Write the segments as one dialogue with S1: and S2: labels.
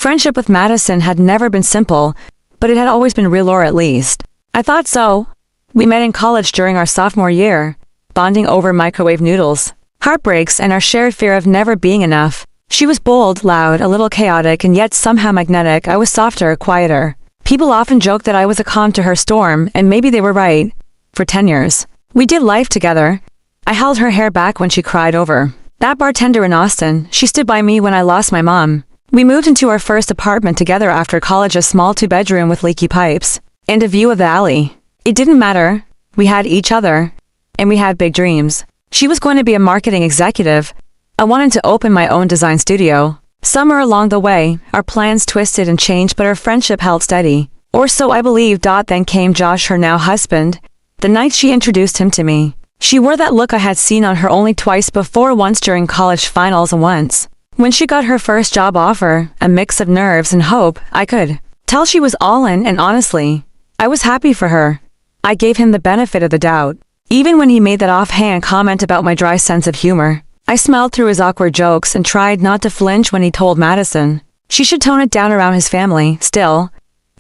S1: Friendship with Madison had never been simple, but it had always been real, or at least I thought so. We met in college during our sophomore year, bonding over microwave noodles, heartbreaks, and our shared fear of never being enough. She was bold, loud, a little chaotic, and yet somehow magnetic. I was softer, quieter. People often joked that I was a calm to her storm, and maybe they were right. For 10 years, we did life together. I held her hair back when she cried over that bartender in Austin. She stood by me when I lost my mom. We moved into our first apartment together after college, a small 2-bedroom with leaky pipes and a view of the alley. It didn't matter. We had each other, and we had big dreams. She was going to be a marketing executive. I wanted to open my own design studio. Somewhere along the way, our plans twisted and changed, but our friendship held steady. Or so I believed. Then came Josh, her now husband. The night she introduced him to me, she wore that look I had seen on her only twice before, once during college finals and once when she got her first job offer. A mix of nerves and hope. I could tell she was all in, and honestly, I was happy for her. I gave him the benefit of the doubt. Even when he made that offhand comment about my dry sense of humor, I smiled through his awkward jokes and tried not to flinch when he told Madison she should tone it down around his family. Still,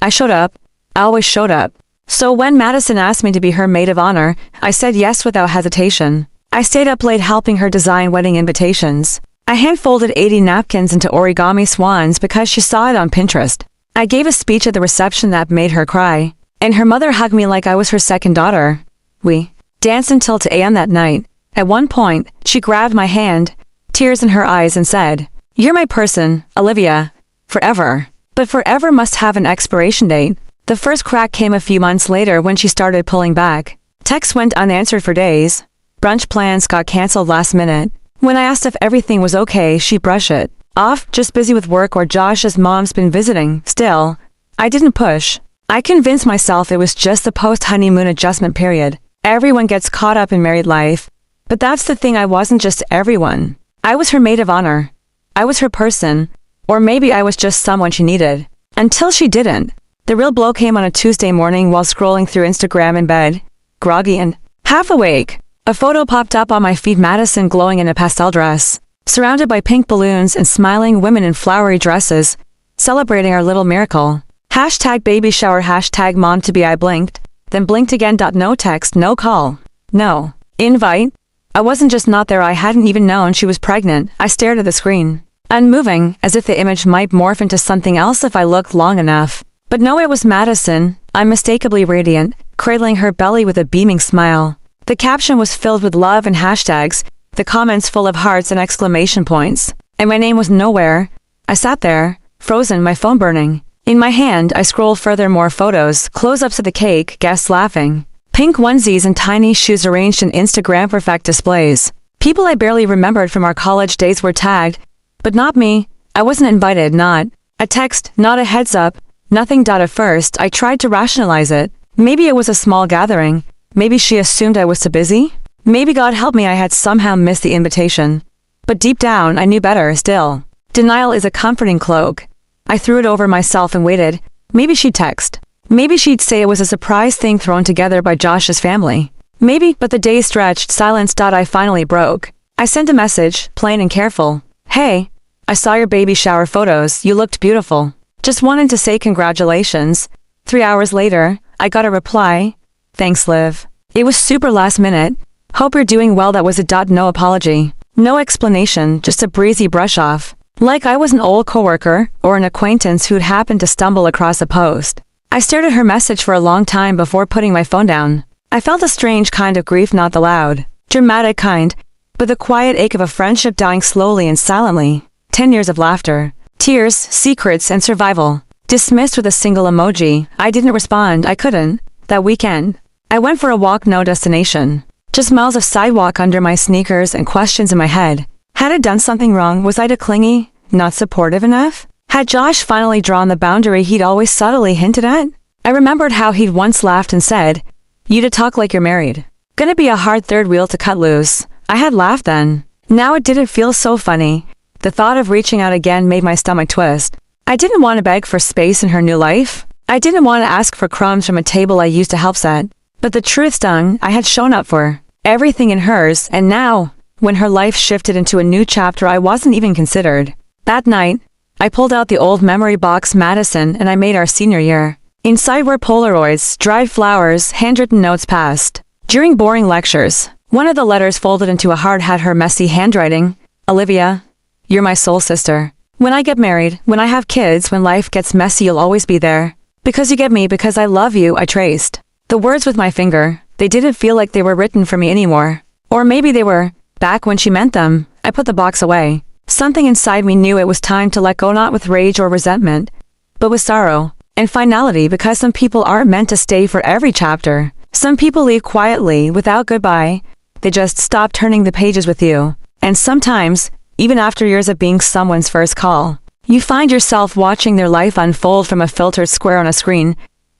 S1: I showed up. I always showed up. So when Madison asked me to be her maid of honor, I said yes without hesitation. I stayed up late helping her design wedding invitations. I hand-folded 80 napkins into origami swans because she saw it on Pinterest. I gave a speech at the reception that made her cry, and her mother hugged me like I was her second daughter. We danced until 2 a.m. that night. At one point, she grabbed my hand, tears in her eyes, and said, "You're my person, Olivia, forever." But forever must have an expiration date. The first crack came a few months later when she started pulling back. Texts went unanswered for days. Brunch plans got canceled last minute. When I asked if everything was okay, she brushed it off, just busy with work, or Josh's mom's been visiting. Still, I didn't push. I convinced myself it was just the post-honeymoon adjustment period. Everyone gets caught up in married life. But that's the thing, I wasn't just everyone. I was her maid of honor. I was her person. Or maybe I was just someone she needed. Until she didn't. The real blow came on a Tuesday morning while scrolling through Instagram in bed, groggy and half awake. A photo popped up on my feed, Madison glowing in a pastel dress, surrounded by pink balloons and smiling women in flowery dresses, celebrating our little miracle. Hashtag baby shower, hashtag mom to be. I blinked, then blinked again. No text, no call, no invite. I wasn't just not there, I hadn't even known she was pregnant. I stared at the screen, unmoving, as if the image might morph into something else if I looked long enough. But no, it was Madison, unmistakably radiant, cradling her belly with a beaming smile. The caption was filled with love and hashtags, the comments full of hearts and exclamation points. And my name was nowhere. I sat there, frozen, my phone burning. In my hand, I scrolled further, more photos, close-ups of the cake, guests laughing. Pink onesies and tiny shoes arranged in Instagram perfect displays. People I barely remembered from our college days were tagged, but not me. I wasn't invited, not a text, not a heads up, nothing. At first, I tried to rationalize it. Maybe it was a small gathering. Maybe she assumed I was too busy. Maybe, God help me, I had somehow missed the invitation. But deep down, I knew better. Still, denial is a comforting cloak. I threw it over myself and waited. Maybe she'd text. Maybe she'd say it was a surprise thing thrown together by Josh's family. Maybe, but the days stretched, silence. I finally broke. I sent a message, plain and careful. "Hey, I saw your baby shower photos. You looked beautiful. Just wanted to say congratulations." 3 hours later, I got a reply. "Thanks, Liv. It was super last minute. Hope you're doing well." That was it. No apology. No explanation, just a breezy brush off. Like I was an old coworker or an acquaintance who'd happened to stumble across a post. I stared at her message for a long time before putting my phone down. I felt a strange kind of grief, not the loud, dramatic kind, but the quiet ache of a friendship dying slowly and silently. 10 years of laughter, tears, secrets, and survival. Dismissed with a single emoji. I didn't respond. I couldn't. That weekend, I went for a walk, no destination. Just miles of sidewalk under my sneakers and questions in my head. Had I done something wrong? Was I too clingy? Not supportive enough? Had Josh finally drawn the boundary he'd always subtly hinted at? I remembered how he'd once laughed and said, "You to talk like you're married. Gonna be a hard third wheel to cut loose." I had laughed then. Now it didn't feel so funny. The thought of reaching out again made my stomach twist. I didn't want to beg for space in her new life. I didn't want to ask for crumbs from a table I used to help set. But the truth stung. I had shown up for everything in hers, and now, when her life shifted into a new chapter, I wasn't even considered. That night, I pulled out the old memory box Madison and I made our senior year. Inside were Polaroids, dried flowers, handwritten notes passed. During boring lectures, one of the letters folded into a heart had her messy handwriting. Olivia, you're my soul sister. When I get married, when I have kids, when life gets messy, you'll always be there. Because you get me, because I love you, I traced the words with my finger. They didn't feel like they were written for me anymore. Or maybe they were. Back when she meant them, I put the box away. Something inside me knew it was time to let go, not with rage or resentment, but with sorrow and finality, because some people aren't meant to stay for every chapter. Some people leave quietly, without goodbye. They just stop turning the pages with you. And sometimes, even after years of being someone's first call, you find yourself watching their life unfold from a filtered square on a screen,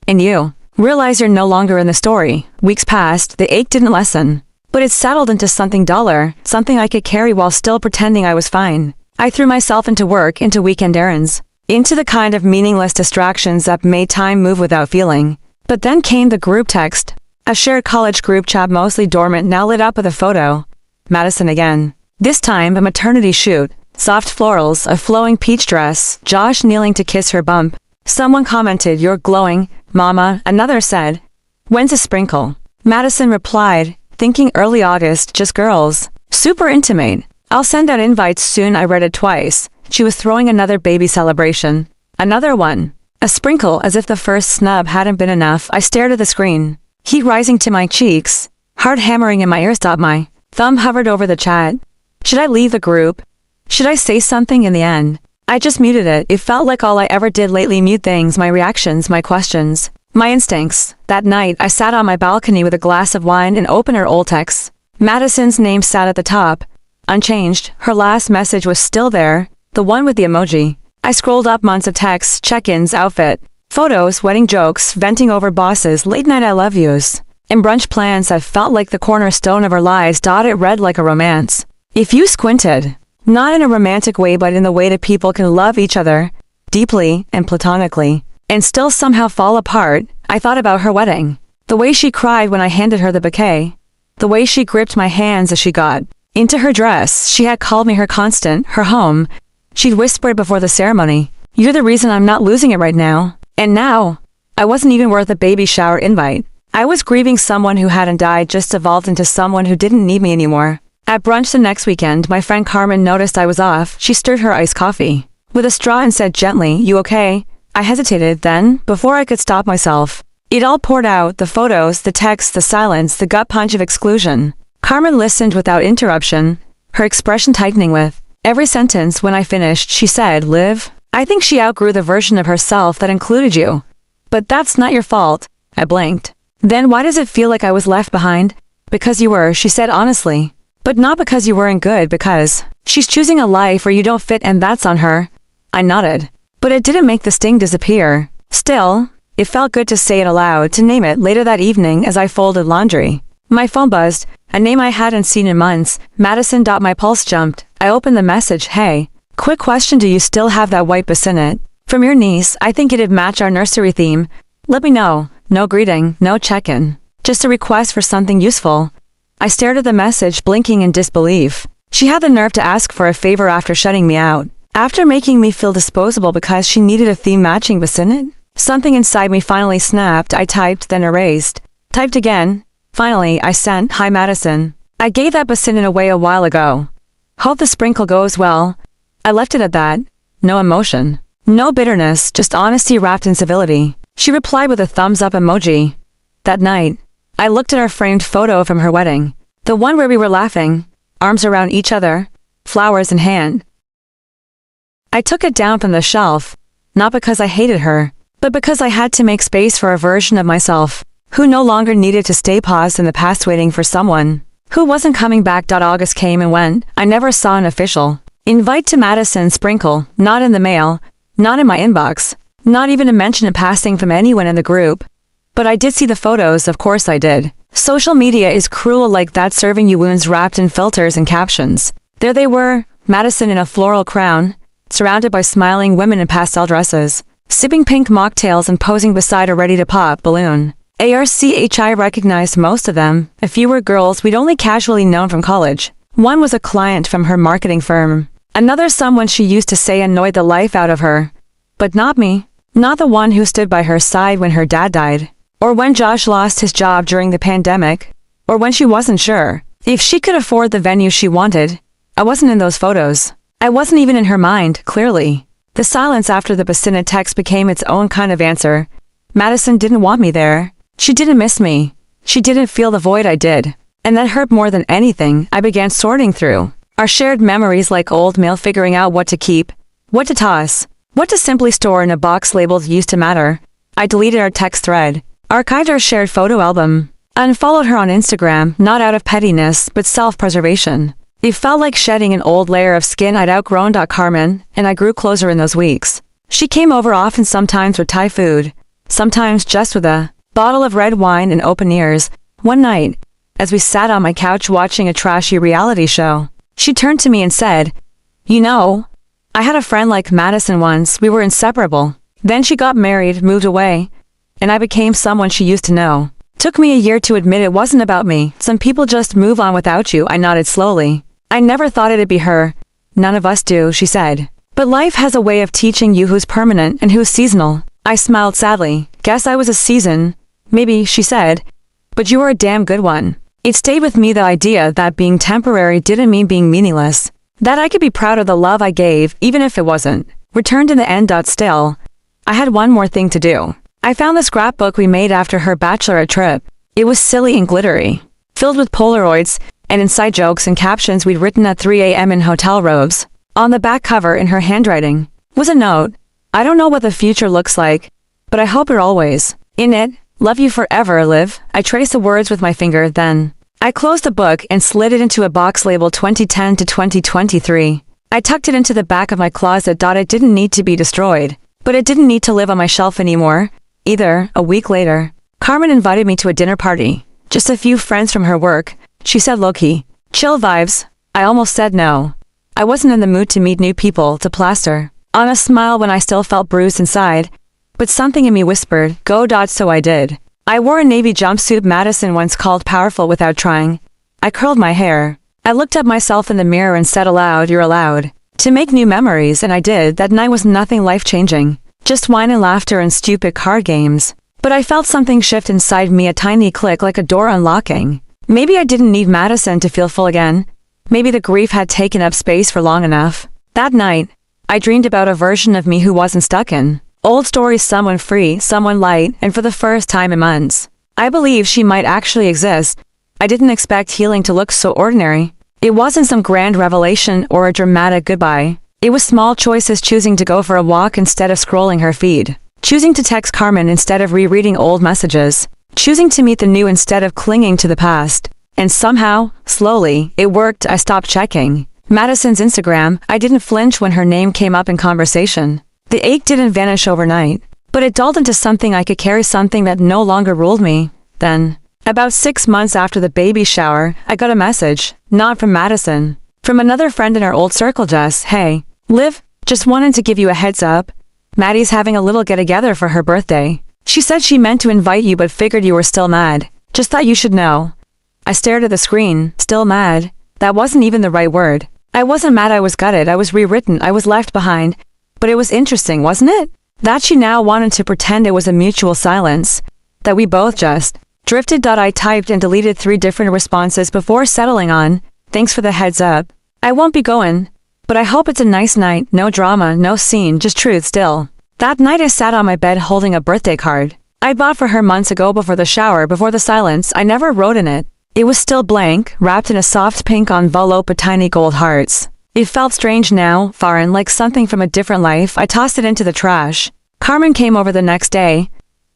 S1: and you realize you're no longer in the story. Weeks passed, the ache didn't lessen, but it settled into something duller, something I could carry while still pretending I was fine. I threw myself into work, into weekend errands, into the kind of meaningless distractions that made time move without feeling. But then came the group text. A shared college group chat, mostly dormant, now lit up with a photo. Madison again. This time a maternity shoot. Soft florals, a flowing peach dress, Josh kneeling to kiss her bump. Someone commented, "You're glowing, Mama." Another said, "When's a sprinkle?" Madison replied, thinking early August, just girls. Super intimate. "I'll send out invites soon." I read it twice. She was throwing another baby celebration. Another one. A sprinkle, as if the first snub hadn't been enough. I stared at the screen. Heat rising to my cheeks. Heart hammering in my ears. My thumb hovered over the chat. Should I leave the group? Should I say something? In the end, I just muted it. It felt like all I ever did lately, mute things, my reactions, my questions, my instincts. That night, I sat on my balcony with a glass of wine and opened her old texts. Madison's name sat at the top, unchanged. Her last message was still there, the one with the emoji. I scrolled up months of texts, check-ins, outfit, photos, wedding jokes, venting over bosses, late-night I love yous, and brunch plans that felt like the cornerstone of our lives. It read like a romance. If you squinted. Not in a romantic way, but in the way that people can love each other, deeply and platonically, and still somehow fall apart. I thought about her wedding. The way she cried when I handed her the bouquet. The way she gripped my hands as she got into her dress. She had called me her constant, her home. She'd whispered before the ceremony, "You're the reason I'm not losing it right now." And now, I wasn't even worth a baby shower invite. I was grieving someone who hadn't died, just evolved into someone who didn't need me anymore. At brunch the next weekend, my friend Carmen noticed I was off. She stirred her iced coffee with a straw and said gently, "You okay?" I hesitated. Then, before I could stop myself, it all poured out, the photos, the texts, the silence, the gut punch of exclusion. Carmen listened without interruption, her expression tightening with every sentence. When I finished, she said, "Liv, I think she outgrew the version of herself that included you. But that's not your fault." I blinked. "Then why does it feel like I was left behind?" "Because you were," she said honestly. "But not because you weren't good, because she's choosing a life where you don't fit, and that's on her." I nodded. But it didn't make the sting disappear. Still, it felt good to say it aloud, to name it. Later that evening, as I folded laundry, my phone buzzed, a name I hadn't seen in months. Madison. My pulse jumped. I opened the message. "Hey, quick question, do you still have that white bassinet? From your niece, I think it'd match our nursery theme. Let me know." No greeting, no check-in. Just a request for something useful. I stared at the message, blinking in disbelief. She had the nerve to ask for a favor after shutting me out. After making me feel disposable because she needed a theme-matching bassinet? Something inside me finally snapped. I typed, then erased. Typed again. Finally, I sent, "Hi Madison. I gave that bassinet away a while ago. Hope the sprinkle goes well." I left it at that. No emotion. No bitterness, just honesty wrapped in civility. She replied with a thumbs-up emoji. That night, I looked at our framed photo from her wedding. The one where we were laughing, arms around each other, flowers in hand. I took it down from the shelf, not because I hated her, but because I had to make space for a version of myself who no longer needed to stay paused in the past waiting for someone who wasn't coming back. August came and went. I never saw an official invite to Madison sprinkle, not in the mail, not in my inbox, not even a mention in passing from anyone in the group. But I did see the photos, of course I did. Social media is cruel like that, serving you wounds wrapped in filters and captions. There they were, Madison in a floral crown, surrounded by smiling women in pastel dresses, sipping pink mocktails and posing beside a ready-to-pop balloon. I recognized most of them. A few were girls we'd only casually known from college. One was a client from her marketing firm. Another someone she used to say annoyed the life out of her. But not me. Not the one who stood by her side when her dad died. Or when Josh lost his job during the pandemic. Or when she wasn't sure if she could afford the venue she wanted. I wasn't in those photos. I wasn't even in her mind, clearly. The silence after the Bassina text became its own kind of answer. Madison didn't want me there. She didn't miss me. She didn't feel the void I did. And that hurt more than anything. I began sorting through our shared memories like old mail, figuring out what to keep, what to toss, what to simply store in a box labeled used to matter. I deleted our text thread, archived our shared photo album, unfollowed her on Instagram, not out of pettiness, but self-preservation. It felt like shedding an old layer of skin I'd outgrown. Carmen and I grew closer in those weeks. She came over often, sometimes with Thai food, sometimes just with a bottle of red wine and open ears. One night, as we sat on my couch watching a trashy reality show, she turned to me and said, "You know, I had a friend like Madison once. We were inseparable. Then she got married, moved away, and I became someone she used to know. Took me a year to admit it wasn't about me. Some people just move on without you." I nodded slowly. "I never thought it'd be her. None of us do," she said. "But life has a way of teaching you who's permanent and who's seasonal." I smiled sadly. "Guess I was a season." "Maybe," she said. "But you were a damn good one." It stayed with me, the idea that being temporary didn't mean being meaningless. That I could be proud of the love I gave, even if it wasn't returned in the end. Still, I had one more thing to do. I found the scrapbook we made after her bachelorette trip. It was silly and glittery, filled with Polaroids and inside jokes and captions we'd written at 3 a.m. in hotel robes. On the back cover, in her handwriting, was a note. "I don't know what the future looks like, but I hope you're always." In it, "Love you forever, Liv." I traced the words with my finger, then I closed the book and slid it into a box labeled 2010 to 2023. I tucked it into the back of my closet. It didn't need to be destroyed, but it didn't need to live on my shelf anymore, either. A week later, Carmen invited me to a dinner party. Just a few friends from her work. She said low-key, chill vibes. I almost said no. I wasn't in the mood to meet new people, to plaster on a smile when I still felt bruised inside. But something in me whispered, go. So I did. I wore a navy jumpsuit Madison once called powerful without trying. I curled my hair. I looked at myself in the mirror and said aloud, "You're allowed to make new memories," and I did. That night was nothing life-changing. Just wine and laughter and stupid card games. But I felt something shift inside me, a tiny click like a door unlocking. Maybe I didn't need Madison to feel full again. Maybe the grief had taken up space for long enough. That night, I dreamed about a version of me who wasn't stuck in old stories, someone free, someone light, and for the first time in months, I believed she might actually exist. I didn't expect healing to look so ordinary. It wasn't some grand revelation or a dramatic goodbye. It was small choices, choosing to go for a walk instead of scrolling her feed, choosing to text Carmen instead of rereading old messages, choosing to meet the new instead of clinging to the past. And somehow, slowly, it worked. I stopped checking Madison's Instagram. I didn't flinch when her name came up in conversation. The ache didn't vanish overnight, but it dulled into something I could carry, something that no longer ruled me. Then, about 6 months after the baby shower, I got a message, not from Madison, from another friend in our old circle. Just, "Hey, Liv, just wanted to give you a heads up. Maddie's having a little get-together for her birthday. She said she meant to invite you but figured you were still mad. Just thought you should know." I stared at the screen. Still mad? That wasn't even the right word. I wasn't mad, I was gutted, I was rewritten, I was left behind. But it was interesting, wasn't it? That she now wanted to pretend it was a mutual silence. That we both just drifted. I typed and deleted 3 different responses before settling on, "Thanks for the heads up. I won't be going, but I hope it's a nice night. No drama, no scene, just truth." Still, that night I sat on my bed holding a birthday card I bought for her months ago. Before the shower, before the silence, I never wrote in it. It was still blank, wrapped in a soft pink envelope with tiny gold hearts. It felt strange now, foreign, like something from a different life. I tossed it into the trash. Carmen came over the next day,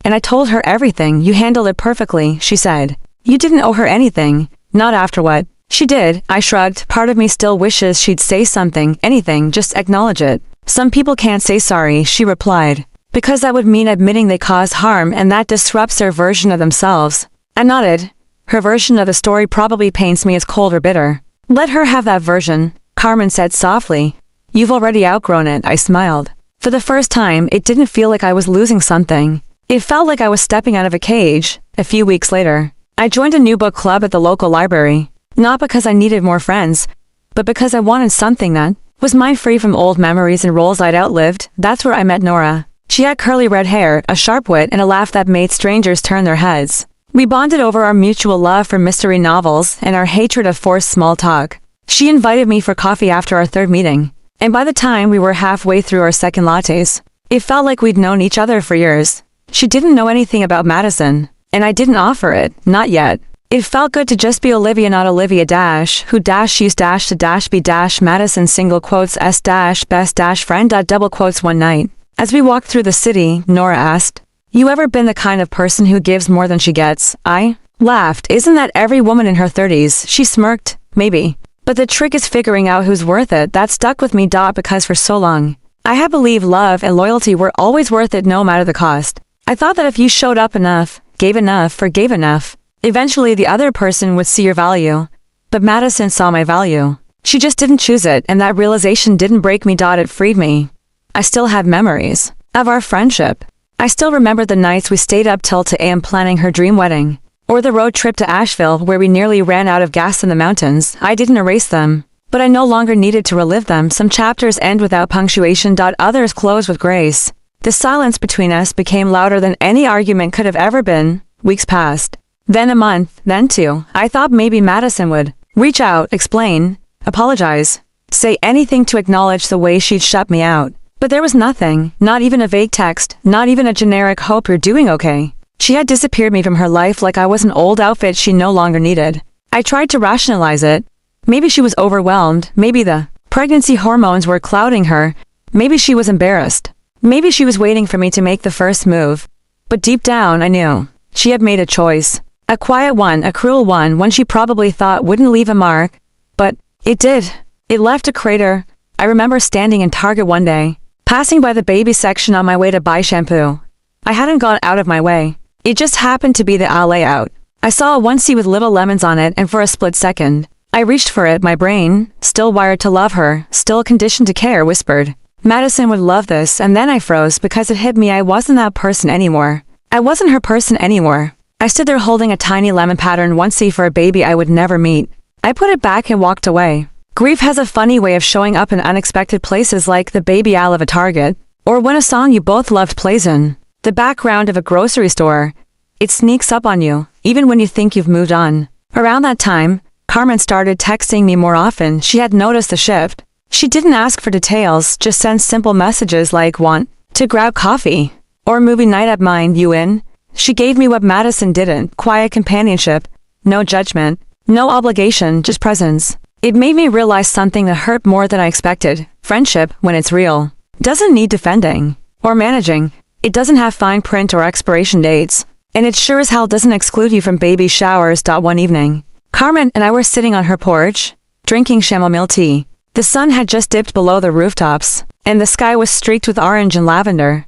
S1: and I told her everything. "You handled it perfectly," she said. "You didn't owe her anything, not after what she did." I shrugged. Part of me still wishes she'd say something, anything, just acknowledge it. "Some people can't say sorry," she replied, "because that would mean admitting they caused harm, and that disrupts their version of themselves." I nodded. "Her version of the story probably paints me as cold or bitter. Let her have that version," Carmen said softly. "You've already outgrown it." I smiled. For the first time, it didn't feel like I was losing something. It felt like I was stepping out of a cage. A few weeks later, I joined a new book club at the local library. Not because I needed more friends, but because I wanted something that Was mine free from old memories and roles I'd outlived? That's where I met Nora. She had curly red hair, a sharp wit, and a laugh that made strangers turn their heads. We bonded over our mutual love for mystery novels and our hatred of forced small talk. She invited me for coffee after our third meeting, and by the time we were halfway through our second lattes, it felt like we'd known each other for years. She didn't know anything about Madison, and I didn't offer it, not yet. It felt good to just be Olivia, not Olivia dash, who dash she's dash to dash be dash Madison single quotes s dash best dash friend double quotes. One night, as we walked through the city, Nora asked, "You ever been the kind of person who gives more than she gets?" I laughed. "Isn't that every woman in her 30s? She smirked. "Maybe. But the trick is figuring out who's worth it." That stuck with me. Because for so long, I had believed love and loyalty were always worth it no matter the cost. I thought that if you showed up enough, gave enough, forgave enough, eventually the other person would see your value. But Madison saw my value. She just didn't choose it, and that realization didn't break me. It freed me. I still have memories of our friendship. I still remember the nights we stayed up till 2 a.m. planning her dream wedding, or the road trip to Asheville where we nearly ran out of gas in the mountains. I didn't erase them, but I no longer needed to relive them. Some chapters end without punctuation. Others close with grace. The silence between us became louder than any argument could have ever been. Weeks passed. Then a month, then 2. I thought maybe Madison would reach out, explain, apologize, say anything to acknowledge the way she'd shut me out. But there was nothing, not even a vague text, not even a generic "hope you're doing okay." She had disappeared me from her life like I was an old outfit she no longer needed. I tried to rationalize it. Maybe she was overwhelmed, maybe the pregnancy hormones were clouding her, maybe she was embarrassed. Maybe she was waiting for me to make the first move. But deep down I knew she had made a choice. A quiet one, a cruel one she probably thought wouldn't leave a mark. But it did. It left a crater. I remember standing in Target one day, passing by the baby section on my way to buy shampoo. I hadn't gone out of my way. It just happened to be the aisle layout. I saw a onesie with little lemons on it, and for a split second, I reached for it. My brain, still wired to love her, still conditioned to care, whispered, "Madison would love this," and then I froze because it hit me. I wasn't that person anymore. I wasn't her person anymore. I stood there holding a tiny lemon pattern onesie for a baby I would never meet. I put it back and walked away. Grief has a funny way of showing up in unexpected places, like the baby aisle of a Target, or when a song you both loved plays in the background of a grocery store. It sneaks up on you, even when you think you've moved on. Around that time, Carmen started texting me more often. She had noticed the shift. She didn't ask for details, just sent simple messages like "Want to grab coffee?" or "Movie night at mine, you in?" She gave me what Madison didn't: quiet companionship, no judgment, no obligation, just presence. It made me realize something that hurt more than I expected. Friendship, when it's real, doesn't need defending or managing. It doesn't have fine print or expiration dates. And it sure as hell doesn't exclude you from baby showers. One evening, Carmen and I were sitting on her porch, drinking chamomile tea. The sun had just dipped below the rooftops, and the sky was streaked with orange and lavender.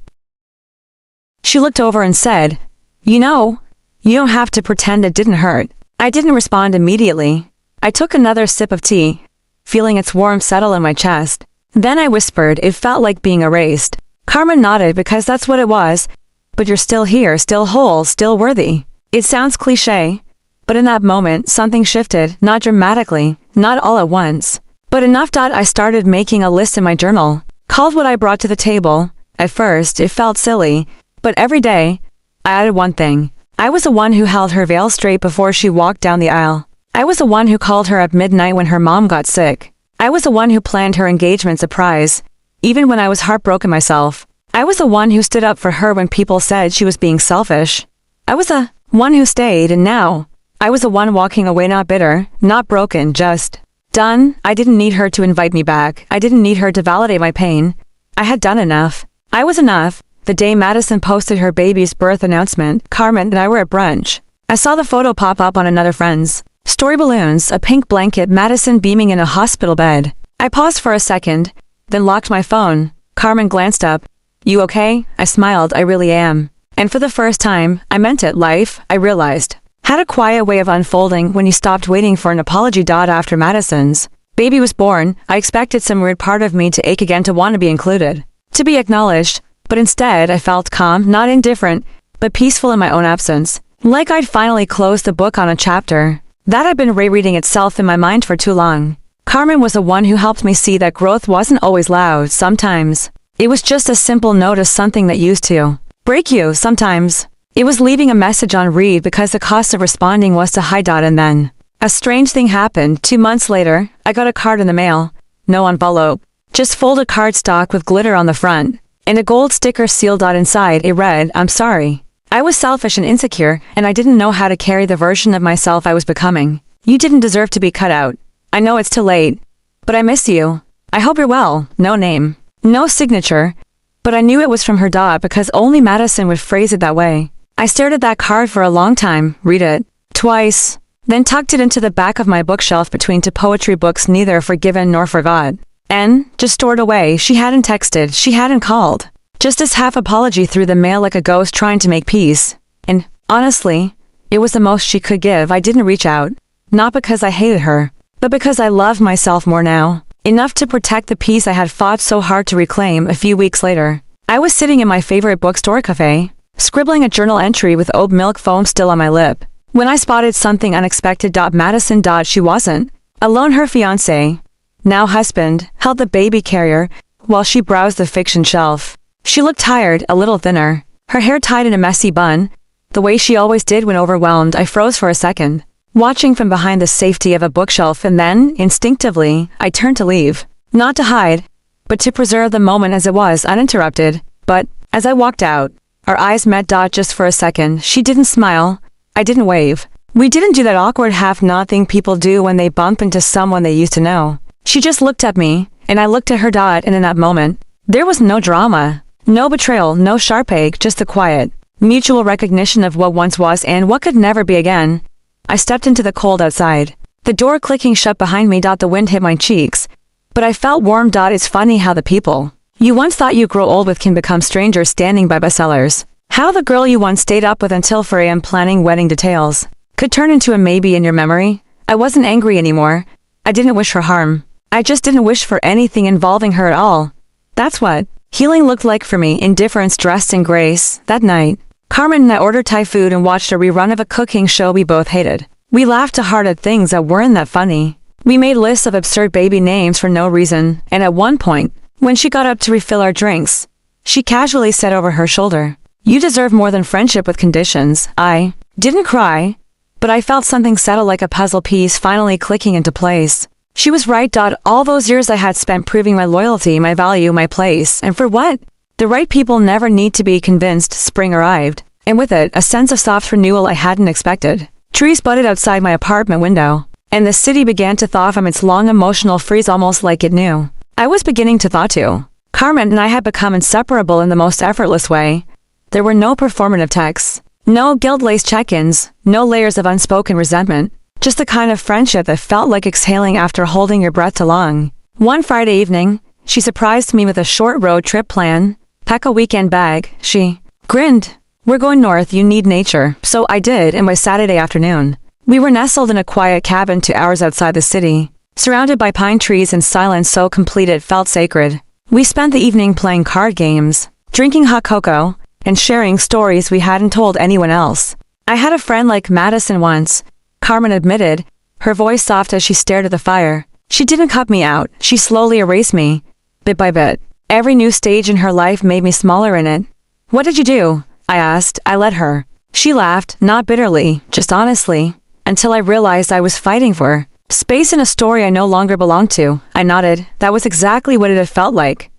S1: She looked over and said, "You know, you don't have to pretend it didn't hurt." I didn't respond immediately. I took another sip of tea, feeling its warmth settle in my chest. Then I whispered, "It felt like being erased." Carmen nodded, because that's what it was. "But you're still here, still whole, still worthy." It sounds cliché, but in that moment something shifted, not dramatically, not all at once, but enough. I started making a list in my journal, called what I brought to the table. At first, it felt silly, but every day, I added one thing. I was the one who held her veil straight before she walked down the aisle. I was the one who called her at midnight when her mom got sick. I was the one who planned her engagement surprise, even when I was heartbroken myself. I was the one who stood up for her when people said she was being selfish. I was the one who stayed, and now, I was the one walking away, not bitter, not broken, just done. I didn't need her to invite me back. I didn't need her to validate my pain. I had done enough. I was enough. The day Madison posted her baby's birth announcement, Carmen and I were at brunch. I saw the photo pop up on another friend's story: balloons, a pink blanket, Madison beaming in a hospital bed. I paused for a second, then locked my phone. Carmen glanced up. "You okay?" I smiled. "I really am." And for the first time, I meant it. Life, I realized, had a quiet way of unfolding when you stopped waiting for an apology. After Madison's baby was born, I expected some weird part of me to ache again, to want to be included, to be acknowledged. But instead, I felt calm, not indifferent, but peaceful in my own absence. Like I'd finally closed the book on a chapter that had been rereading itself in my mind for too long. Carmen was the one who helped me see that growth wasn't always loud. Sometimes it was just a simple no to something that used to break you. Sometimes it was leaving a message on read because the cost of responding was to hide. And then a strange thing happened. 2 months later, I got a card in the mail. No envelope, just folded cardstock with glitter on the front, and a gold sticker sealed. Inside it read, "I'm sorry. I was selfish and insecure, and I didn't know how to carry the version of myself I was becoming. You didn't deserve to be cut out. I know it's too late, but I miss you. I hope you're well." No name, no signature, but I knew it was from her. Because only Madison would phrase it that way. I stared at that card for a long time, read it twice, then tucked it into the back of my bookshelf between two poetry books neither forgiven nor forgot. And just stored away. She hadn't texted, she hadn't called. Just this half apology through the mail like a ghost trying to make peace. And, honestly, it was the most she could give. I didn't reach out. Not because I hated her, but because I loved myself more now. Enough to protect the peace I had fought so hard to reclaim. A few weeks later, I was sitting in my favorite bookstore cafe, scribbling a journal entry with oat milk foam still on my lip, when I spotted something unexpected. Madison. She wasn't alone. Her fiancé, now husband, held the baby carrier while she browsed the fiction shelf. She looked tired, a little thinner, her hair tied in a messy bun, the way she always did when overwhelmed. I froze for a second, watching from behind the safety of a bookshelf, and then, instinctively, I turned to leave. Not to hide, but to preserve the moment as it was, uninterrupted. But, as I walked out, our eyes met. Just for a second. She didn't smile. I didn't wave. We didn't do that awkward half-nod thing people do when they bump into someone they used to know. She just looked at me, and I looked at her. And in that moment, there was no drama, no betrayal, no sharp ache, just the quiet, mutual recognition of what once was and what could never be again. I stepped into the cold outside, the door clicking shut behind me. The wind hit my cheeks, but I felt warm. It's funny how the people you once thought you grow old with can become strangers standing by bestsellers. How the girl you once stayed up with until 4 a.m. planning wedding details could turn into a maybe in your memory. I wasn't angry anymore. I didn't wish her harm. I just didn't wish for anything involving her at all. That's what healing looked like for me. Indifference dressed in grace. That night, Carmen and I ordered Thai food and watched a rerun of a cooking show we both hated. We laughed too hard at things that weren't that funny. We made lists of absurd baby names for no reason, and at one point, when she got up to refill our drinks, she casually said over her shoulder, "You deserve more than friendship with conditions." I didn't cry, but I felt something settle like a puzzle piece finally clicking into place. She was right. All those years I had spent proving my loyalty, my value, my place, and for what? The right people never need to be convinced. Spring arrived, and with it, a sense of soft renewal I hadn't expected. Trees budded outside my apartment window, and the city began to thaw from its long emotional freeze almost like it knew. I was beginning to thaw too. Carmen and I had become inseparable in the most effortless way. There were no performative texts, no guilt-laced check-ins, no layers of unspoken resentment, just the kind of friendship that felt like exhaling after holding your breath too long. One Friday evening, she surprised me with a short road trip plan. Pack a weekend bag, she grinned. "We're going north, you need nature." So I did, and by Saturday afternoon, we were nestled in a quiet cabin 2 hours outside the city, surrounded by pine trees and silence so complete it felt sacred. We spent the evening playing card games, drinking hot cocoa, and sharing stories we hadn't told anyone else. "I had a friend like Madison once," Carmen admitted, her voice soft as she stared at the fire. "She didn't cut me out, she slowly erased me, bit by bit. Every new stage in her life made me smaller in it." "What did you do?" I asked. I let her. She laughed, not bitterly, just honestly, until I realized I was fighting for space in a story I no longer belonged to. I nodded. That was exactly what it had felt like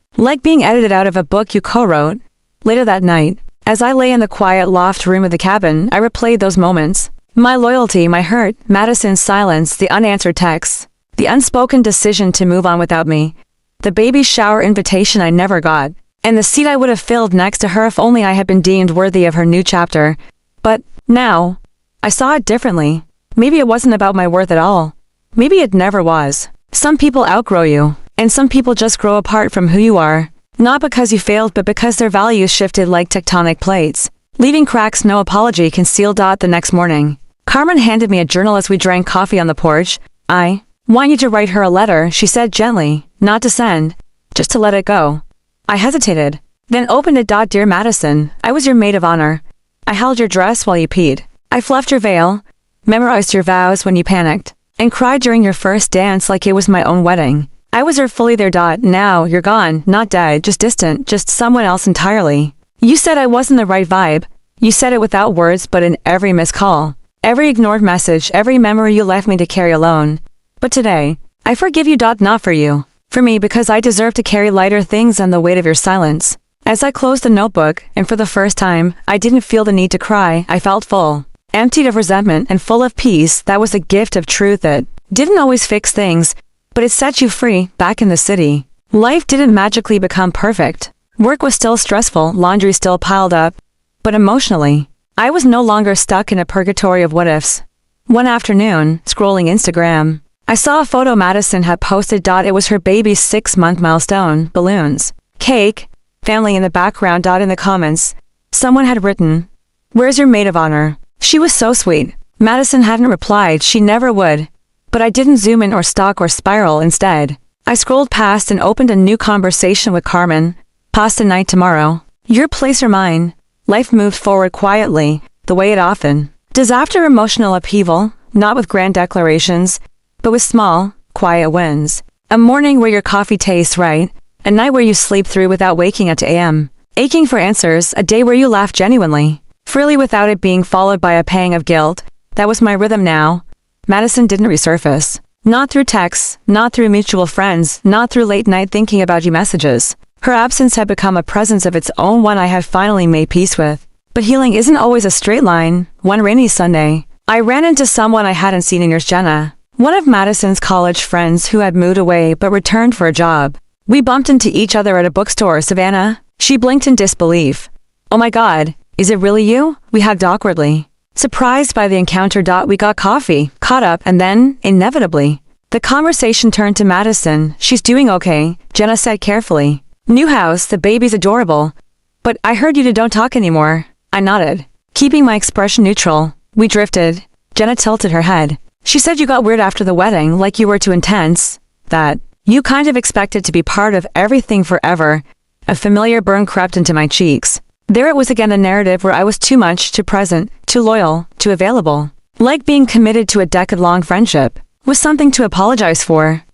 S1: being edited out of a book you co-wrote. Later that night, as I lay in the quiet loft room of the cabin, I replayed those moments. My loyalty, my hurt, Madison's silence, the unanswered texts, the unspoken decision to move on without me, the baby shower invitation I never got, and the seat I would have filled next to her if only I had been deemed worthy of her new chapter. But now, I saw it differently. Maybe it wasn't about my worth at all. Maybe it never was. Some people outgrow you, and some people just grow apart from who you are. Not because you failed, but because their values shifted like tectonic plates, leaving cracks no apology can seal. The next morning, Carmen handed me a journal as we drank coffee on the porch. "I want you to write her a letter," she said gently, "not to send, just to let it go." I hesitated, then opened it. "Dear Madison, I was your maid of honor. I held your dress while you peed. I fluffed your veil, memorized your vows when you panicked. and cried during your first dance like it was my own wedding. I was fully there. Now you're gone, not dead, just distant, just someone else entirely. You said I wasn't the right vibe. You said it without words, but in every missed call, every ignored message, every memory you left me to carry alone. But today, I forgive you. Not for you. For me, because I deserve to carry lighter things than the weight of your silence. As I closed the notebook, and for the first time, I didn't feel the need to cry. I felt full, emptied of resentment and full of peace. That was a gift of truth that didn't always fix things, but it set you free, back in the city. Life didn't magically become perfect. Work was still stressful, laundry still piled up. But emotionally, I was no longer stuck in a purgatory of what-ifs. One afternoon, scrolling Instagram, I saw a photo Madison had posted. It was her baby's 6-month milestone, balloons, cake, family in the background. In the comments, someone had written, "Where's your maid of honor?" She was so sweet. Madison hadn't replied, she never would. But I didn't zoom in or stalk or spiral. Instead, I scrolled past and opened a new conversation with Carmen. Pasta night tomorrow. Your place or mine? Life moved forward quietly, the way it often does after emotional upheaval, not with grand declarations, but with small, quiet wins. A morning where your coffee tastes right, a night where you sleep through without waking at 2 a.m., aching for answers, a day where you laugh genuinely, freely without it being followed by a pang of guilt. That was my rhythm now. Madison didn't resurface. Not through texts, not through mutual friends, not through late night thinking about you messages. Her absence had become a presence of its own, one I had finally made peace with. But healing isn't always a straight line. One rainy Sunday, I ran into someone I hadn't seen in years. Jenna, one of Madison's college friends who had moved away but returned for a job. We bumped into each other at a bookstore. Savannah? She blinked in disbelief. Oh my God, is it really you? We hugged awkwardly. Surprised by the encounter. We got coffee, caught up, and then, inevitably, the conversation turned to Madison. She's doing okay, Jenna said carefully. New house, the baby's adorable. But I heard you don't talk anymore. I nodded, keeping my expression neutral. We drifted. Jenna tilted her head. She said you got weird after the wedding, like you were too intense. That you kind of expected to be part of everything forever. A familiar burn crept into my cheeks. There it was again, a narrative where I was too much, too present, too loyal, too available. Like being committed to a decade-long friendship was something to apologize for.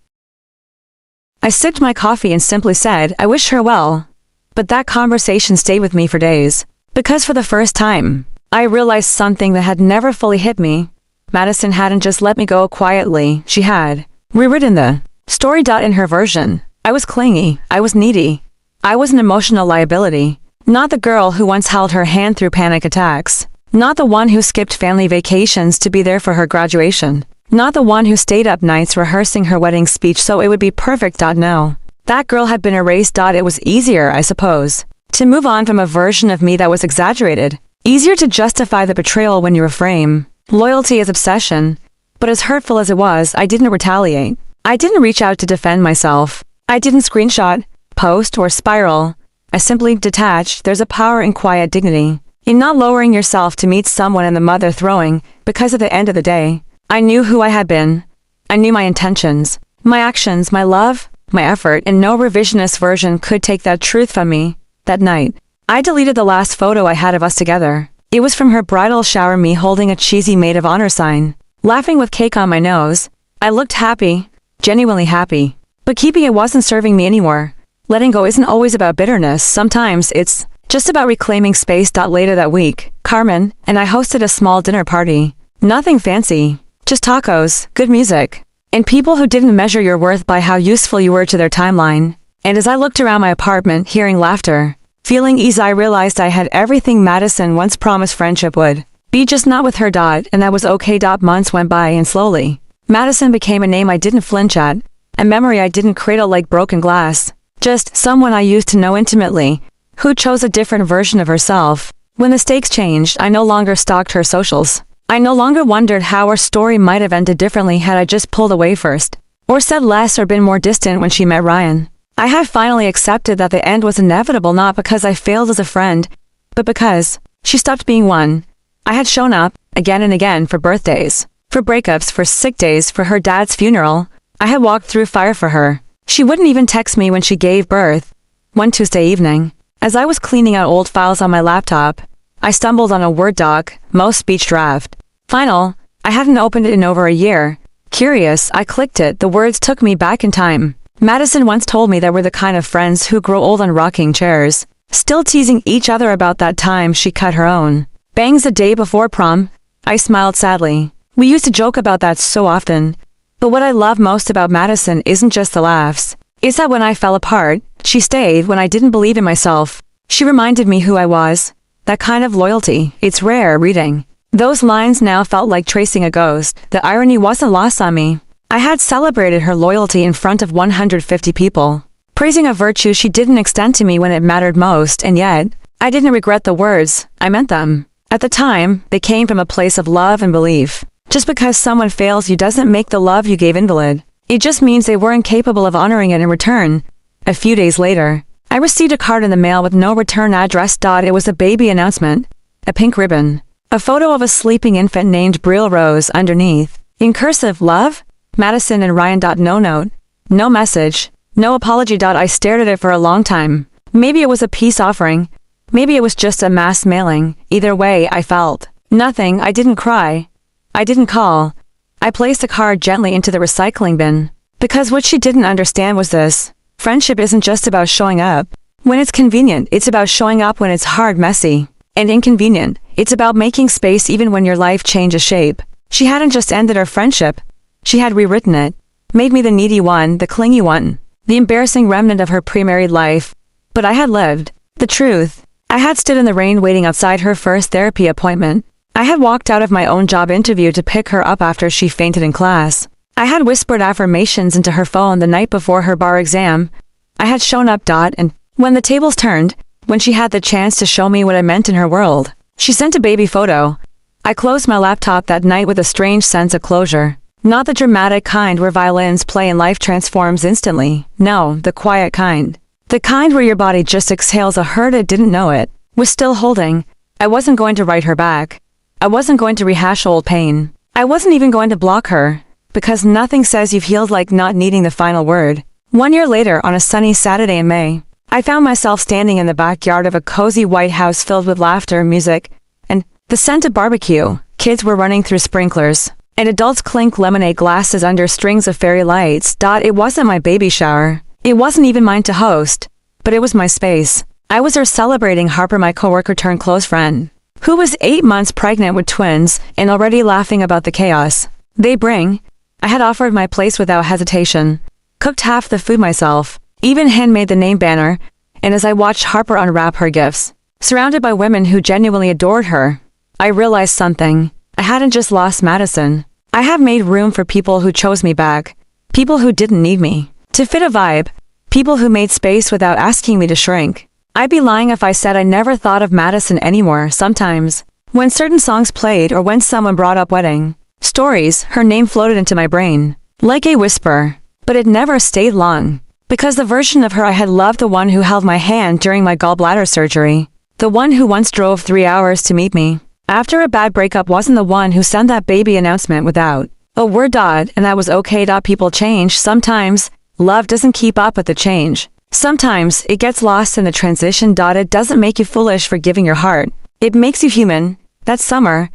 S1: I sipped my coffee and simply said, I wish her well. But that conversation stayed with me for days. Because for the first time, I realized something that had never fully hit me. Madison hadn't just let me go quietly, she had rewritten the story. In her version, I was clingy, I was needy. I was an emotional liability. Not the girl who once held her hand through panic attacks. Not the one who skipped family vacations to be there for her graduation. Not the one who stayed up nights rehearsing her wedding speech so it would be perfect. No. That girl had been erased. It was easier, I suppose, to move on from a version of me that was exaggerated. Easier to justify the betrayal when you reframe loyalty as obsession. But as hurtful as it was, I didn't retaliate. I didn't reach out to defend myself. I didn't screenshot, post, or spiral. I simply detached. There's a power in quiet dignity, in not lowering yourself to meet someone in the mother throwing, because at the end of the day, I knew who I had been. I knew my intentions, my actions, my love, my effort, and no revisionist version could take that truth from me. That night, I deleted the last photo I had of us together. It was from her bridal shower, me holding a cheesy maid of honor sign, laughing with cake on my nose. I looked happy, genuinely happy. But keeping it wasn't serving me anymore. Letting go isn't always about bitterness. Sometimes it's just about reclaiming space. Later that week, Carmen and I hosted a small dinner party. Nothing fancy. Just tacos, good music, and people who didn't measure your worth by how useful you were to their timeline. And as I looked around my apartment, hearing laughter, feeling ease, I realized I had everything Madison once promised friendship would be, just not with her. And that was okay. Months went by and slowly, Madison became a name I didn't flinch at, a memory I didn't cradle like broken glass. Just someone I used to know intimately, who chose a different version of herself. When the stakes changed, I no longer stalked her socials. I no longer wondered how our story might have ended differently had I just pulled away first, or said less, or been more distant when she met Ryan. I had finally accepted that the end was inevitable, not because I failed as a friend, but because she stopped being one. I had shown up, again and again, for birthdays, for breakups, for sick days, for her dad's funeral. I had walked through fire for her. She wouldn't even text me when she gave birth. One Tuesday evening, as I was cleaning out old files on my laptop, I stumbled on a Word doc, most speech draft. Final. I hadn't opened it in over a year. Curious, I clicked it. The words took me back in time. Madison once told me that we're the kind of friends who grow old on rocking chairs. Still teasing each other about that time she cut her own bangs the day before prom. I smiled sadly. We used to joke about that so often. But what I love most about Madison isn't just the laughs. It's that when I fell apart, she stayed when I didn't believe in myself. She reminded me who I was. That kind of loyalty, it's rare reading. Those lines now felt like tracing a ghost. The irony wasn't lost on me. I had celebrated her loyalty in front of 150 people, praising a virtue she didn't extend to me when it mattered most, and yet, I didn't regret the words. I meant them. At the time, they came from a place of love and belief. Just because someone fails you doesn't make the love you gave invalid. It just means they weren't capable of honoring it in return. A few days later, I received a card in the mail with no return address. It was a baby announcement. A pink ribbon. A photo of a sleeping infant named Brielle Rose underneath. In cursive, love, Madison and Ryan. No note. No message. No apology. I stared at it for a long time. Maybe it was a peace offering. Maybe it was just a mass mailing. Either way, I felt nothing. I didn't cry. I didn't call. I placed the card gently into the recycling bin. Because what she didn't understand was this. Friendship isn't just about showing up when it's convenient. It's about showing up when it's hard, messy, and inconvenient. It's about making space even when your life changes shape. She hadn't just ended our friendship. She had rewritten it. Made me the needy one, the clingy one, the embarrassing remnant of her pre-married life. But I had lived. The truth. I had stood in the rain waiting outside her first therapy appointment. I had walked out of my own job interview to pick her up after she fainted in class. I had whispered affirmations into her phone the night before her bar exam. I had shown up. And when the tables turned, when she had the chance to show me what I meant in her world, she sent a baby photo. I closed my laptop that night with a strange sense of closure. Not the dramatic kind where violins play and life transforms instantly. No, the quiet kind. The kind where your body just exhales a hurt it didn't know it was still holding. I wasn't going to write her back. I wasn't going to rehash old pain. I wasn't even going to block her. Because nothing says you've healed like not needing the final word. 1 year later, on a sunny Saturday in May, I found myself standing in the backyard of a cozy white house filled with laughter, music, and the scent of barbecue. Kids were running through sprinklers, and adults clink lemonade glasses under strings of fairy lights. It wasn't my baby shower. It wasn't even mine to host, but it was my space. I was there celebrating Harper, my coworker turned close friend, who was 8 months pregnant with twins and already laughing about the chaos they bring. I had offered my place without hesitation, cooked half the food myself, even handmade the name banner, and as I watched Harper unwrap her gifts, surrounded by women who genuinely adored her, I realized something. I hadn't just lost Madison. I had made room for people who chose me back, people who didn't need me to fit a vibe, people who made space without asking me to shrink. I'd be lying if I said I never thought of Madison anymore. Sometimes, when certain songs played or when someone brought up wedding stories, her name floated into my brain, like a whisper, but it never stayed long. Because the version of her I had loved, the one who held my hand during my gallbladder surgery, the one who once drove 3 hours to meet me after a bad breakup, wasn't the one who sent that baby announcement without a word. And that was okay. People change. Sometimes, love doesn't keep up with the change. Sometimes, it gets lost in the transition. It doesn't make you foolish for giving your heart. It makes you human. That summer,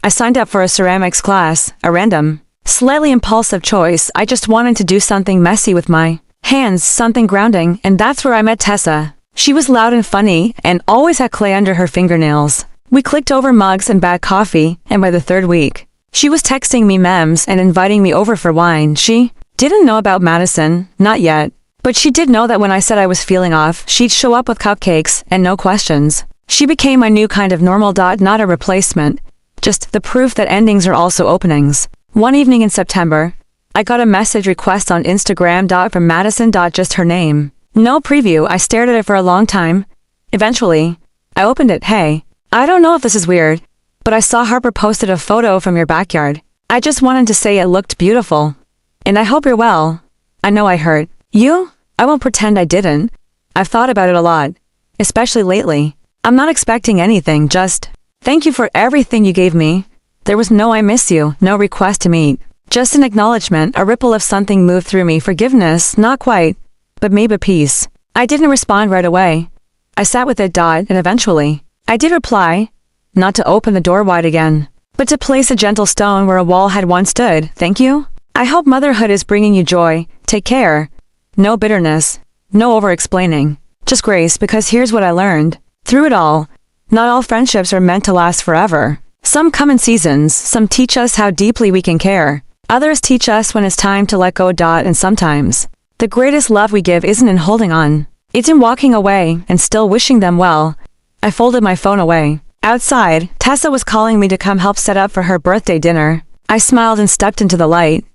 S1: I signed up for a ceramics class, a random, slightly impulsive choice. I just wanted to do something messy with my hands, something grounding, and that's where I met Tessa. She was loud and funny, and always had clay under her fingernails. We clicked over mugs and bad coffee, and by the third week, she was texting me memes and inviting me over for wine. She didn't know about Madison, not yet, but she did know that when I said I was feeling off, she'd show up with cupcakes and no questions. She became my new kind of normal. Not a replacement. Just the proof that endings are also openings. One evening in September, I got a message request on Instagram. From Madison. Just her name. No preview. I stared at it for a long time. Eventually, I opened it. Hey, I don't know if this is weird, but I saw Harper posted a photo from your backyard. I just wanted to say it looked beautiful. And I hope you're well. I know I hurt you. I won't pretend I didn't. I've thought about it a lot, especially lately. I'm not expecting anything, just thank you for everything you gave me. There was no I miss you, no request to meet. Just an acknowledgement, a ripple of something moved through me. Forgiveness, not quite, but maybe peace. I didn't respond right away. I sat with it. And eventually, I did reply. Not to open the door wide again, but to place a gentle stone where a wall had once stood. Thank you. I hope motherhood is bringing you joy. Take care. No bitterness. No over-explaining. Just grace, because here's what I learned. Through it all, not all friendships are meant to last forever. Some come in seasons, some teach us how deeply we can care. Others teach us when it's time to let go. And sometimes, the greatest love we give isn't in holding on. It's in walking away and still wishing them well. I folded my phone away. Outside, Tessa was calling me to come help set up for her birthday dinner. I smiled and stepped into the light.